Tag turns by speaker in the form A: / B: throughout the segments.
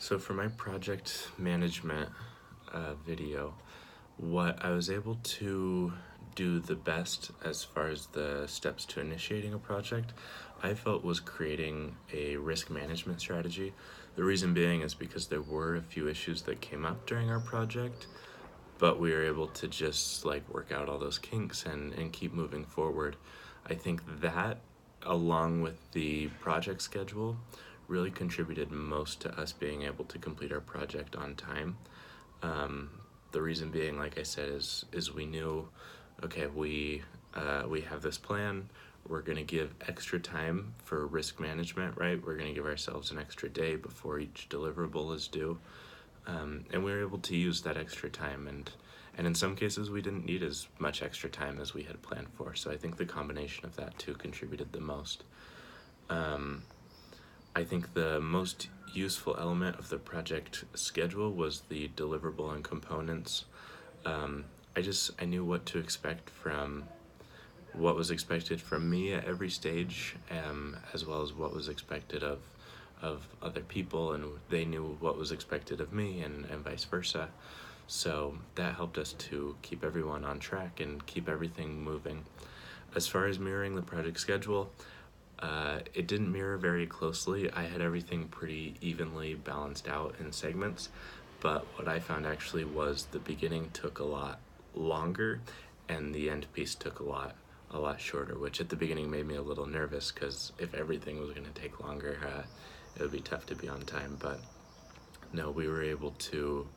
A: So for my project management video, what I was able to do the best as far as the steps to initiating a project, I felt was creating a risk management strategy. The reason being is because there were a few issues that came up during our project, but we were able to just like work out all those kinks and keep moving forward. I think that, along with the project schedule, really contributed most to us being able to complete our project on time. Um, the reason being, like I said, is we knew, okay, we have this plan. We're gonna give extra time for risk management, right? We're gonna give ourselves an extra day before each deliverable is due, and we were able to use that extra time. And in some cases, we didn't need as much extra time as we had planned for. So I think the combination of that two contributed the most. Um, I think the most useful element of the project schedule was the deliverable and components. I knew what to expect from what was expected from me at every stage, as well as what was expected of other people, and they knew what was expected of me, and vice versa. So that helped us to keep everyone on track and keep everything moving. As far as mirroring the project schedule, it didn't mirror very closely. I had everything pretty evenly balanced out in segments, but what I found actually was the beginning took a lot longer and the end piece took a lot shorter, which at the beginning made me a little nervous because if everything was going to take longer, it would be tough to be on time. But no, we were able to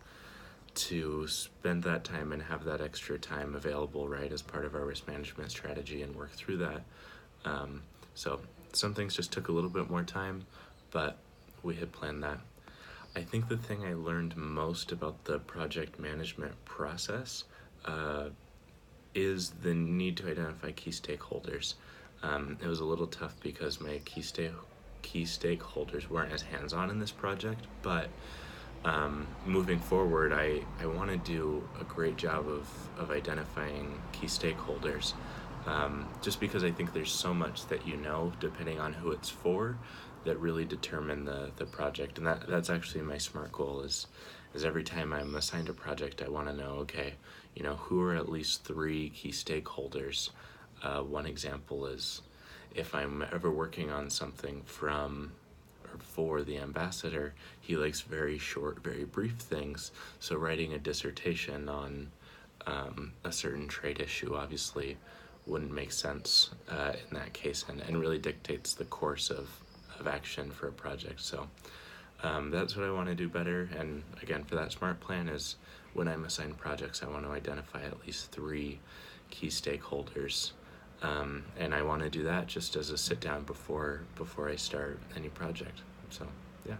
A: spend that time and have that extra time available, right, as part of our risk management strategy and work through that. So some things just took a little bit more time, but we had planned that. I think the thing I learned most about the project management process is the need to identify key stakeholders. It was a little tough because my key stakeholders weren't as hands-on in this project, but moving forward, I want to do a great job of identifying key stakeholders, just because I think there's so much that depending on who it's for, that really determine the project. And that's actually my SMART goal is every time I'm assigned a project, I want to know, okay, who are at least three key stakeholders. One example is if I'm ever working on something for the ambassador, he likes very short, very brief things. So writing a dissertation on a certain trade issue obviously wouldn't make sense in that case, and really dictates the course of action for a project. So that's what I want to do better. And again, for that SMART plan is when I'm assigned projects, I want to identify at least three key stakeholders. And I want to do that just as a sit down before I start any project. So yeah.